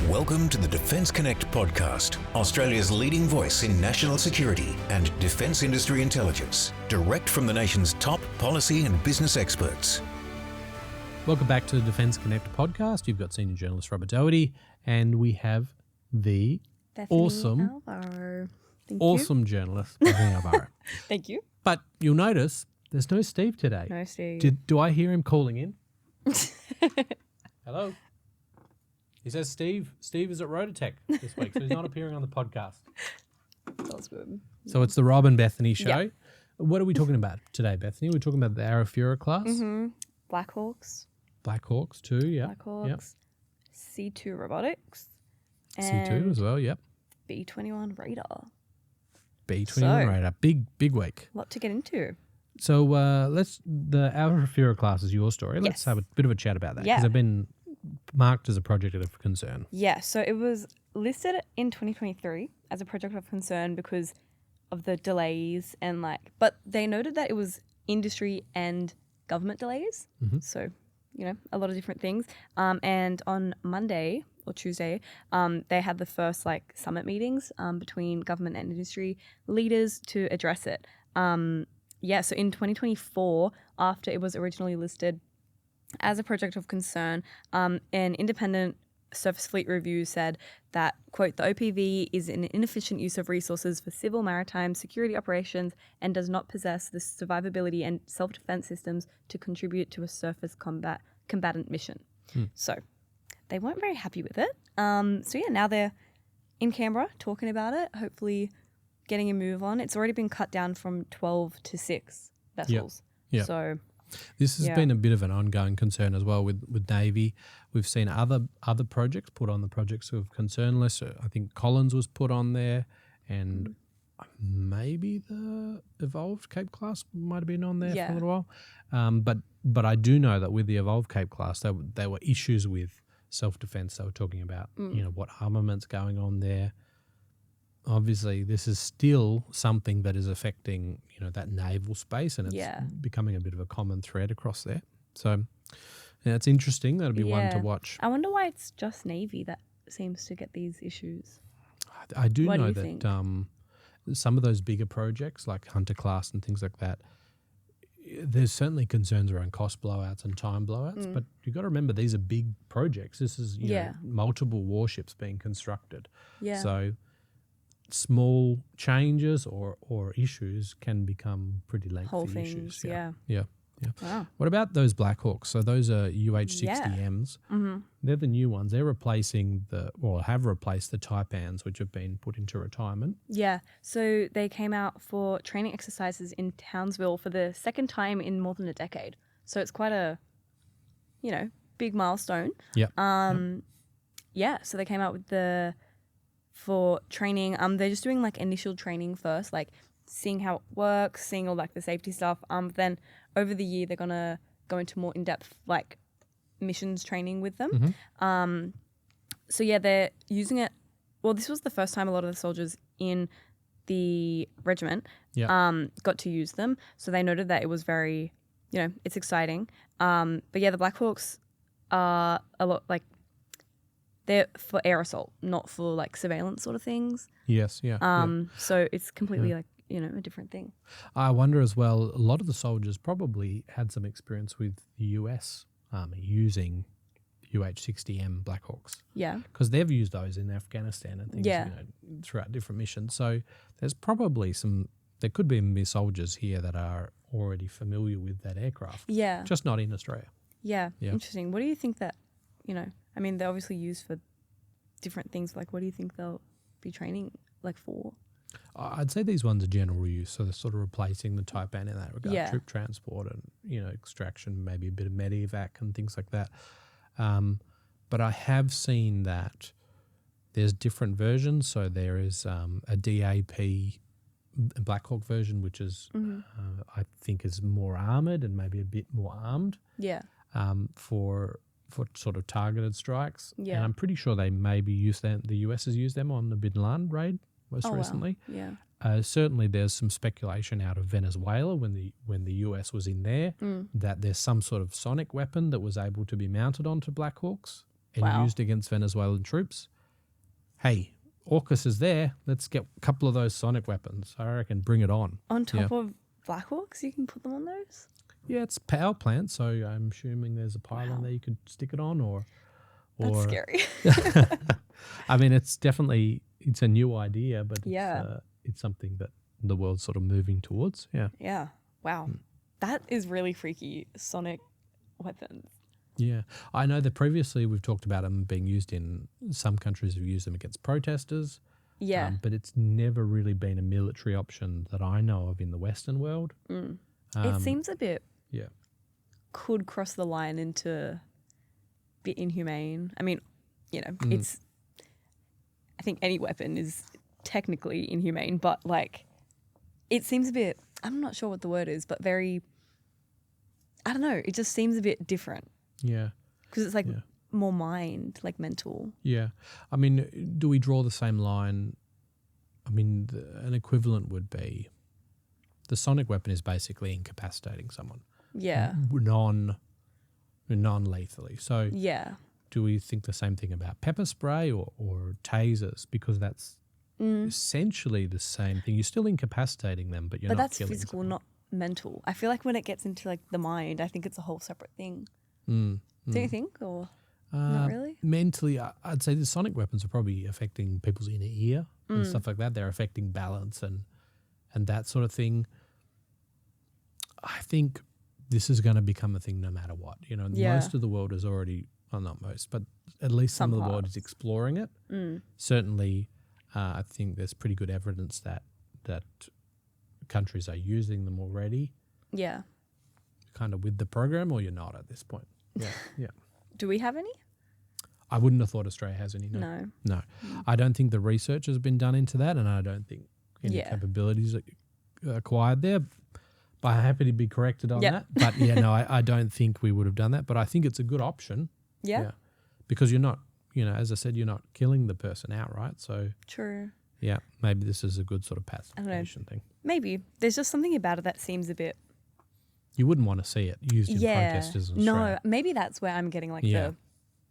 Welcome to the Defence Connect podcast, Australia's leading voice in national security and defence industry intelligence, direct from the nation's top policy and business experts. Welcome back to the Defence Connect podcast. You've got senior journalist Robert Dougherty, and we have the Bethany awesome journalist Bethany Alvaro. Thank you. But you'll notice there's no Steve today. No, Steve. Do I hear him calling in? Hello? He says Steve is at Robotics this week, so he's not appearing on the podcast. That's good. So it's the Rob and Bethany show. Yep. What are we talking about today, Bethany? We're talking about the Arafura Class. Mm-hmm. Blackhawks. Blackhawks too, yeah. Blackhawks. Yep. C2 Robotics. C2 as well, yep. B-21 Radar. B-21 Radar. Big week. A lot to get into. So the Arafura Class is your story. Let's have a bit of a chat about that because they've been marked as a project of concern. Yeah, so it was listed in 2023 as a project of concern because of the delays but they noted that it was industry and government delays. Mm-hmm. So, a lot of different things. And on Monday or Tuesday, they had the first summit meetings between government and industry leaders to address it. So in 2024, after it was originally listed as a project of concern, an independent surface fleet review said that, quote, the OPV is an inefficient use of resources for civil maritime security operations and does not possess the survivability and self-defense systems to contribute to a surface combatant mission. So they weren't very happy with it. Now they're in Canberra talking about it, hopefully getting a move on. It's already been cut down from 12 to 6 vessels. Yep. So this has been a bit of an ongoing concern as well with Navy. We've seen other projects put on the projects of concern list. I think Collins was put on there, and maybe the Evolved Cape Class might have been on there for a little while. But I do know that with the Evolved Cape Class, there were issues with self-defense. They were talking about what armament's going on there. Obviously, this is still something that is affecting, that naval space, and it's becoming a bit of a common thread across there. So, it's interesting. That'll be one to watch. I wonder why it's just Navy that seems to get these issues. I do What know do you that think? some of those bigger projects like Hunter Class and things like that, there's certainly concerns around cost blowouts and time blowouts, but you've got to remember these are big projects. This is multiple warships being constructed. Yeah. So small changes or issues can become pretty lengthy Whole things, issues. yeah. Wow. What about those Blackhawks? So those are UH-60Ms. Mm-hmm. They're the new ones. They're replacing have replaced the Taipans, which have been put into retirement. Yeah. So they came out for training exercises in Townsville for the second time in more than a decade. So it's quite a, big milestone. Yeah. So they came out with for training. They're just doing initial training first, seeing how it works, seeing all the safety stuff. Then over the year they're gonna go into more in-depth missions training with them. Mm-hmm. They're using it. Well, this was the first time a lot of the soldiers in the regiment got to use them. So they noted that it was very, it's exciting. The Blackhawks are a lot they're for air assault, not for surveillance sort of things. Yes, yeah. So it's completely a different thing. I wonder as well, a lot of the soldiers probably had some experience with the US Army using UH-60M Blackhawks. Yeah. Because they've used those in Afghanistan and things throughout different missions. So there's probably there could be soldiers here that are already familiar with that aircraft. Yeah. Just not in Australia. Yeah. Interesting. What do you think that, they're obviously used for different things. What do you think they'll be training for? I'd say these ones are general use, so they're sort of replacing the Taipan in that regard, troop transport and, extraction, maybe a bit of medevac and things like that. But I have seen that there's different versions. So there is a DAP Blackhawk version, which is, I think, is more armoured and maybe a bit more armed for sort of targeted strikes. Yeah. And I'm pretty sure they maybe use them. The US has used them on the Bin Laden raid most recently. Wow. Yeah. Certainly there's some speculation out of Venezuela when the US was in there that there's some sort of sonic weapon that was able to be mounted onto Blackhawks. and used against Venezuelan troops. Hey, AUKUS is there. Let's get a couple of those sonic weapons. I reckon bring it on. On top of Black Hawks, you can put them on those? Yeah, it's power plant, so I'm assuming there's a pylon there you could stick it on or That's scary. I mean, it's a new idea, but it's something that the world's sort of moving towards. Yeah. Yeah. Wow. That is really freaky, sonic weapons. Yeah. I know that previously we've talked about them being used in some countries have used them against protesters. Yeah. But it's never really been a military option that I know of in the Western world. It seems a bit Yeah. could cross the line into a bit inhumane. I mean, it's I think any weapon is technically inhumane, but like it seems a bit, I'm not sure what the word is, but very, I don't know, it just seems a bit different. Yeah. Because it's like more mind, like mental. Yeah. I mean, do we draw the same line? I mean, an equivalent would be the sonic weapon is basically incapacitating someone. Yeah. Non-lethally. So do we think the same thing about pepper spray or tasers? Because that's essentially the same thing. You're still incapacitating them, but you're not killing them. But that's physical, not mental. I feel like when it gets into like the mind, I think it's a whole separate thing. Do you think, or not really? Mentally, I'd say the sonic weapons are probably affecting people's inner ear and stuff like that. They're affecting balance and that sort of thing. I think this is going to become a thing no matter what. Most of the world is already, well, not most, but at least some of the world is exploring it. Certainly, I think there's pretty good evidence that countries are using them already. Yeah. Kind of with the program, or you're not at this point. Yeah. Do we have any? I wouldn't have thought Australia has any. No. I don't think the research has been done into that, and I don't think any capabilities are acquired there. But I'm happy to be corrected on that. But I don't think we would have done that. But I think it's a good option. Yeah. Because you're not, as I said, you're not killing the person outright. So true. Yeah, maybe this is a good sort of pacification thing. Maybe. There's just something about it that seems a bit. You wouldn't want to see it used in protesters in Australia. No, maybe that's where I'm getting like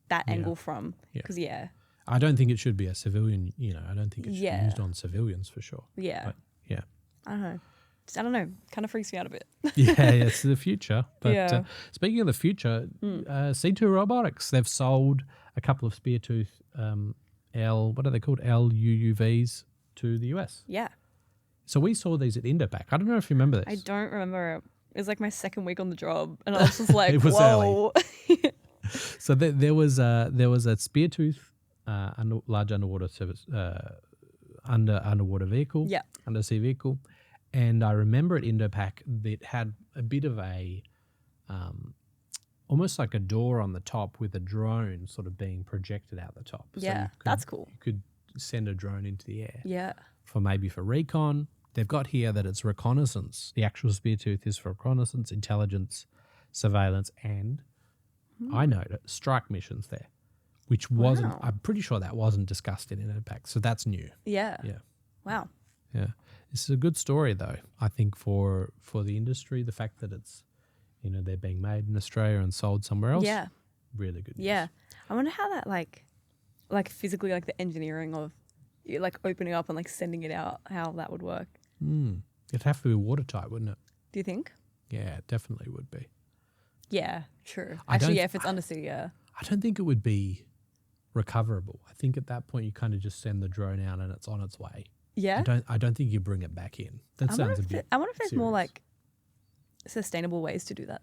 that angle from. Because I don't think it should be a civilian, I don't think it should be used on civilians for sure. Yeah. But, yeah. I don't know. Kind of freaks me out a bit. It's the future. But speaking of the future, C2 Robotics, they've sold a couple of Speartooth what are they called? LUUVs to the US. Yeah. So we saw these at Indopac. I don't know if you remember this. I don't remember. It was like my second week on the job, and I was just like, it was whoa. Early. So there was a Speartooth large underwater service underwater vehicle, undersea vehicle, and I remember at Indopac that had a bit of a almost like a door on the top with a drone sort of being projected out the top. That's cool. You could send a drone into the air. Yeah. For recon. They've got here that it's reconnaissance. The actual Speartooth is for reconnaissance, intelligence, surveillance, and I noted strike missions there, which wasn't. I'm pretty sure that wasn't discussed in Indopac. So that's new. Yeah. Yeah. Wow. Yeah. This is a good story, though. I think for the industry, the fact that it's they're being made in Australia and sold somewhere else. Yeah. Really good news. Yeah. I wonder how that like physically like the engineering of like opening up and like sending it out, how that would work. It'd have to be watertight, wouldn't it? Do you think? Yeah, it definitely would be. Yeah, true. Actually, if it's undersea, I don't think it would be recoverable. I think at that point you kind of just send the drone out and it's on its way. Yeah. I don't think you bring it back in. That sounds a bit. I wonder if there's more like sustainable ways to do that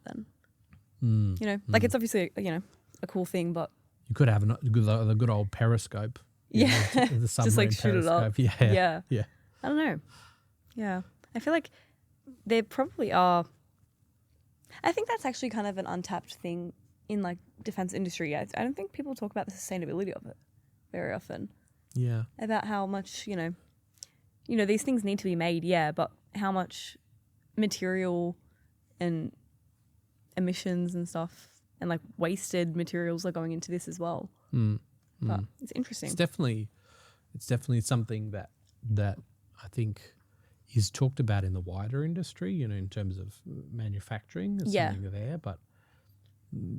then. Like it's obviously a cool thing, but you could have the good old periscope. The just like shoot periscope. It up. Yeah. I don't know. Yeah, I feel like there probably are. I think that's actually kind of an untapped thing in like defense industry. I don't think people talk about the sustainability of it very often. Yeah. About how much these things need to be made. Yeah, but how much material and emissions and stuff and like wasted materials are going into this as well. But it's interesting. It's definitely something that I think is talked about in the wider industry, in terms of manufacturing. There's something there, but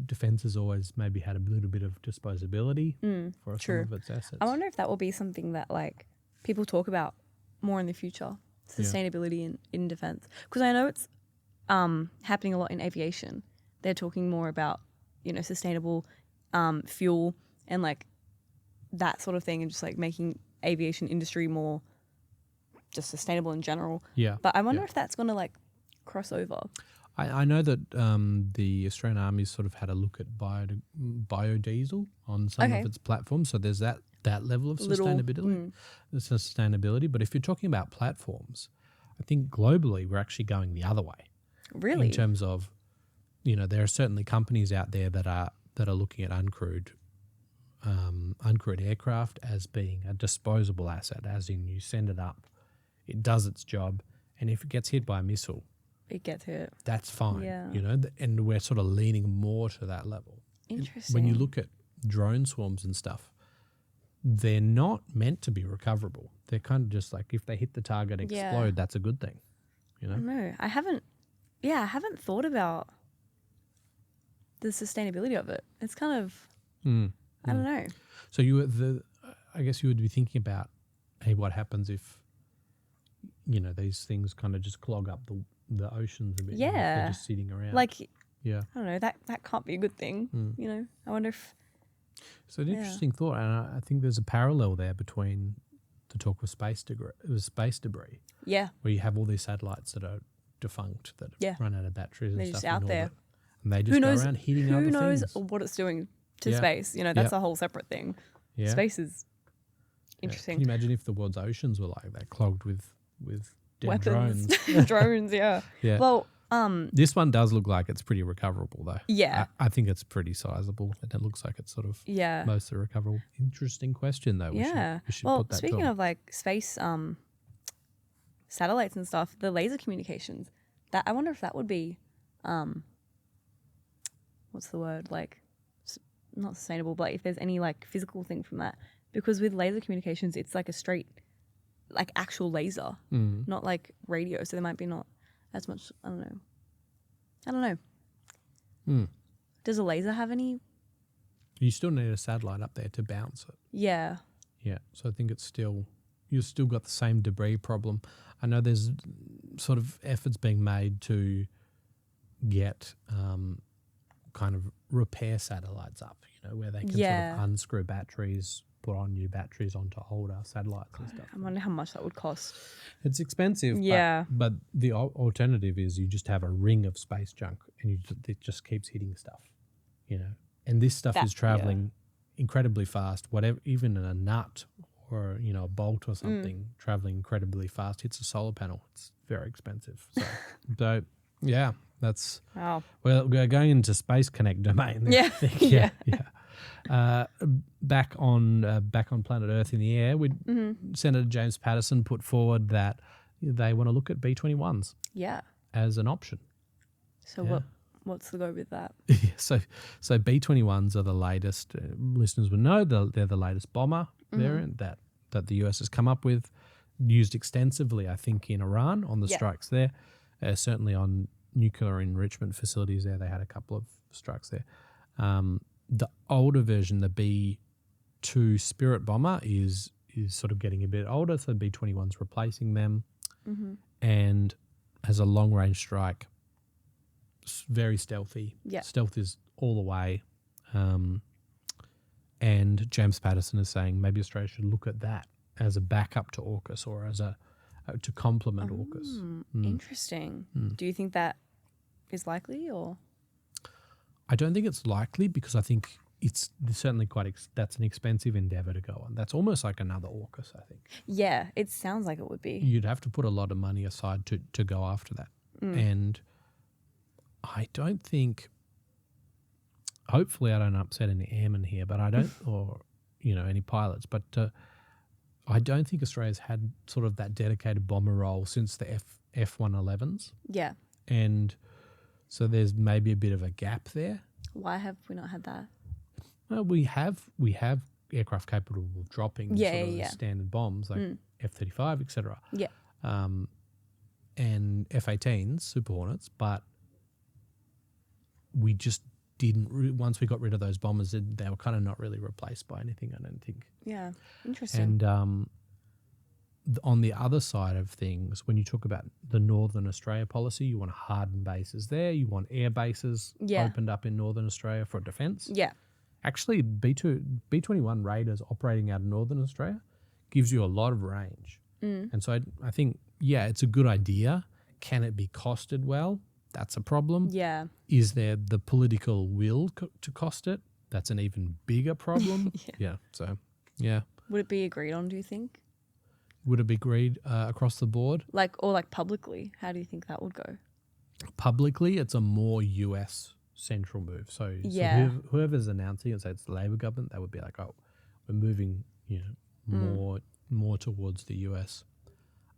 defence has always maybe had a little bit of disposability for some of its assets. I wonder if that will be something that like people talk about more in the future, sustainability in defence. Because I know it's happening a lot in aviation. They're talking more about, sustainable fuel and like that sort of thing, and just like making aviation industry more just sustainable in general. Yeah. But I wonder if that's going to like cross over. I know that the Australian Army's sort of had a look at biodiesel on some of its platforms. So there's that level of sustainability. But if you're talking about platforms, I think globally we're actually going the other way. Really? In terms of, there are certainly companies out there that are looking at uncrewed aircraft as being a disposable asset, as in you send it up, it does its job, and if it gets hit by a missile, it gets hit. That's fine. Yeah. And we're sort of leaning more to that level. Interesting. When you look at drone swarms and stuff, they're not meant to be recoverable. They're kind of just like if they hit the target and explode, that's a good thing. No, I haven't thought about the sustainability of it. It's kind of, I don't know. So I guess you would be thinking about, hey, what happens if, these things kind of just clog up the oceans a bit. Yeah. If they're just sitting around. Like, I don't know, that can't be a good thing. I wonder if. So an interesting thought, and I think there's a parallel there between the talk of space debris. Yeah. Where you have all these satellites that are defunct, that have run out of batteries and they're stuff. just out there. And they just go around hitting other things. Who knows what it's doing to space? That's a whole separate thing. Yeah. Space is interesting. Can you imagine if the world's oceans were like that, clogged with dead weapons? drones? Drones, yeah. Well, this one does look like it's pretty recoverable, though. Yeah. I think it's pretty sizable, and it looks like it's sort of mostly recoverable. Interesting question, though. We should put that speaking of like space satellites and stuff, the laser communications, that I wonder if that would be, what's the word? Like, not sustainable, but if there's any like physical thing from that. Because with laser communications, it's like a straight, like actual laser, not like radio. So there might be not as much, I don't know. Does a laser have any? You still need a satellite up there to bounce it. Yeah. Yeah. So I think you've still got the same debris problem. I know there's sort of efforts being made to get kind of repair satellites up, where they can sort of unscrew batteries, put on new batteries onto older satellites and stuff. I wonder how much that would cost. It's expensive. Yeah. But the alternative is you just have a ring of space junk and it just keeps hitting stuff, And this stuff is traveling incredibly fast. Whatever, even a nut or, a bolt or something traveling incredibly fast hits a solar panel. It's very expensive. So yeah, that's wow. Well, we're going into Space Connect domain. Yeah. I think. Yeah. Back on planet Earth in the air, Senator James Paterson put forward that they want to look at B-21s as an option. So what's the go with that? So B-21s are the latest. Listeners would know they're the latest bomber variant that the US has come up with, used extensively, I think, in Iran on the strikes there, certainly on nuclear enrichment facilities there. They had a couple of strikes there. The older version, the B-2 Spirit bomber, is sort of getting a bit older, so B-21's replacing them, and has a long-range strike, very stealthy. Yeah. Stealth is all the way. And James Paterson is saying maybe Australia should look at that as a backup to AUKUS or as to complement AUKUS. Interesting. Do you think that is likely, or? I don't think it's likely because I think it's certainly that's an expensive endeavour to go on. That's almost like another AUKUS, I think. Yeah, it sounds like it would be. You'd have to put a lot of money aside to go after that. And I don't think, hopefully I don't upset any airmen here, but I don't, or, any pilots, but I don't think Australia's had sort of that dedicated bomber role since the F-111s. Yeah. And so there's maybe a bit of a gap there. Why have we not had that? Well, we have aircraft capable of dropping standard bombs like F-35, etc. Yeah. And F-18s, Super Hornets, but we just once we got rid of those bombers, they were kind of not really replaced by anything, I don't think. Yeah, interesting. And on the other side of things, when you talk about the Northern Australia policy, you want to harden bases there. You want air bases opened up in Northern Australia for defence. Yeah. Actually, B-21 Raiders operating out of Northern Australia gives you a lot of range. And so I think, it's a good idea. Can it be costed well? That's a problem. Yeah. Is there the political will to cost it? That's an even bigger problem. So. Would it be agreed on, do you think? Would it be agreed across the board? Or publicly? How do you think that would go? Publicly, it's a more US central move. So whoever's announcing it, say it's the Labor government, they would be like, oh, we're moving, more towards the US.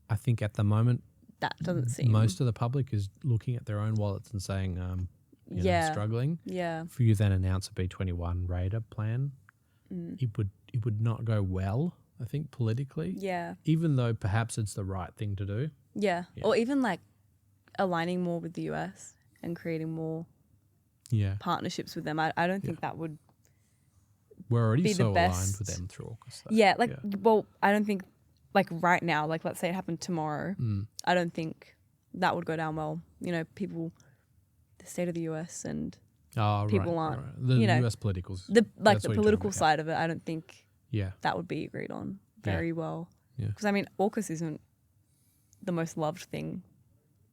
I think at the moment, that doesn't seem. Most of the public is looking at their own wallets and saying, struggling. Yeah. For you then announce a B-21 Raider plan, it would not go well, I think, politically. Yeah. Even though perhaps it's the right thing to do. Yeah. Or even aligning more with the US and creating more partnerships with them. I don't think that would We're already be so the best. aligned with them through AUKUS. Yeah, well, I don't think right now, let's say it happened tomorrow, I don't think that would go down well. The state of the US and people aren't. Right. The US politicals. The political side of it, I don't think that would be agreed on very well. Because, AUKUS isn't the most loved thing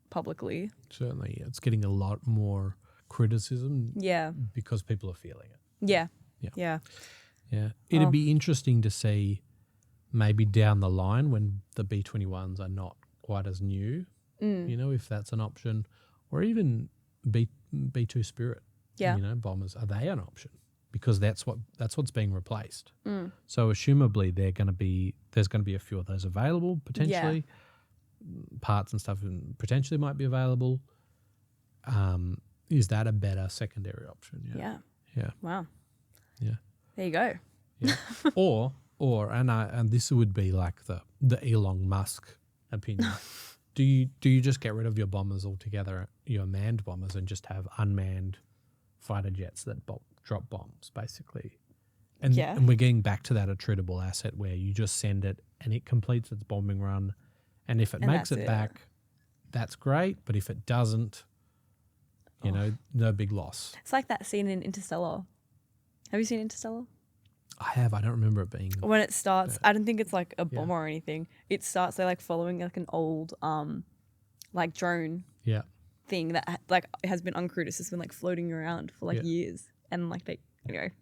publicly. Certainly. It's getting a lot more criticism because people are feeling it. Yeah. It'd be interesting to see maybe down the line when the B-21s are not quite as new, if that's an option, or even B-2 Spirit, bombers, are they an option? Because that's what's being replaced. So assumably there's going to be a few of those available potentially. Parts and stuff potentially might be available. Is that a better secondary option? Yeah. Wow. Yeah. There you go. Yeah. And this would be like the Elon Musk opinion. Do you just get rid of your bombers altogether, your manned bombers, and just have unmanned fighter jets that drop bombs, basically? And we're getting back to that attritable asset where you just send it and it completes its bombing run, and if it makes it back, that's great. But if it doesn't, no big loss. It's like that scene in Interstellar. Have you seen Interstellar? I have. I don't remember it being. When it starts, I don't think it's like a bomber or anything. It starts, they're following an old drone thing that has been uncrewed. It's just been floating around for years, and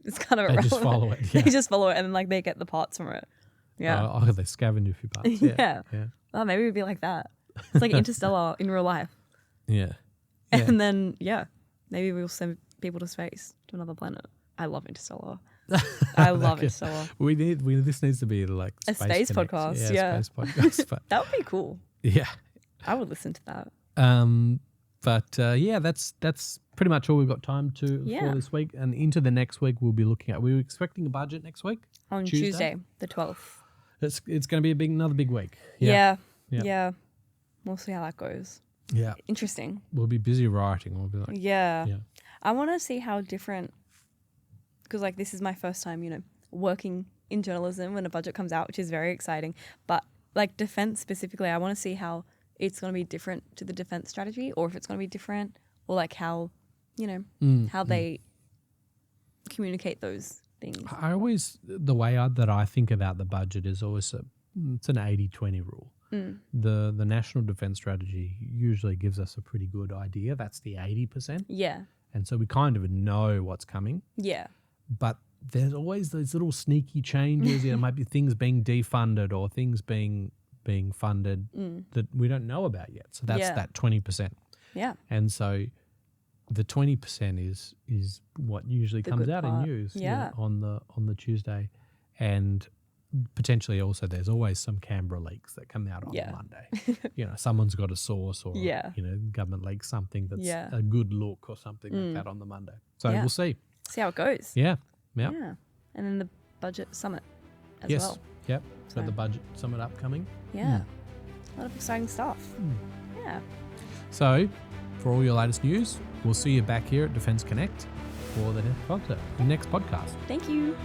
it's kind of irrelevant. They just follow it. Yeah. They just follow it, and then they get the parts from it. Yeah. They scavenge a few parts. Yeah. Well, maybe it'd be like that. It's like Interstellar in real life. Yeah. And then maybe we'll send people to space, to another planet. I love Interstellar. I love Interstellar. This needs to be a space podcast. Yeah. Space podcast. But that would be cool. Yeah. I would listen to that. That's pretty much all we've got time for this week. And into the next week, we'll be looking at. We're expecting a budget next week on Tuesday, the 12th. It's going to be another big week. Yeah. We'll see how that goes. Yeah. Interesting. We'll be busy writing. We'll be like. Yeah. I want to see how different. Because this is my first time, working in journalism when a budget comes out, which is very exciting. But defense specifically, I want to see how it's going to be different to the defense strategy, or if it's going to be different, or how, how they communicate those things. The way that I think about the budget is always it's an 80-20 rule. The national defense strategy usually gives us a pretty good idea. That's the 80%. Yeah. And so we kind of know what's coming. Yeah. But there's always those little sneaky changes. It might be things being defunded or things being funded that we don't know about yet. So that's that 20%. Yeah. And so the 20% is what usually comes out in news on the Tuesday. And potentially also there's always some Canberra leaks that come out on Monday. Someone's got a source or government leaks something that's a good look or something like that on the Monday. So we'll see. See how it goes. Yeah. And then the budget summit as well. Yep. So the budget summit upcoming. Yeah. A lot of exciting stuff. Yeah. So for all your latest news, we'll see you back here at Defence Connect for the next podcast. Thank you.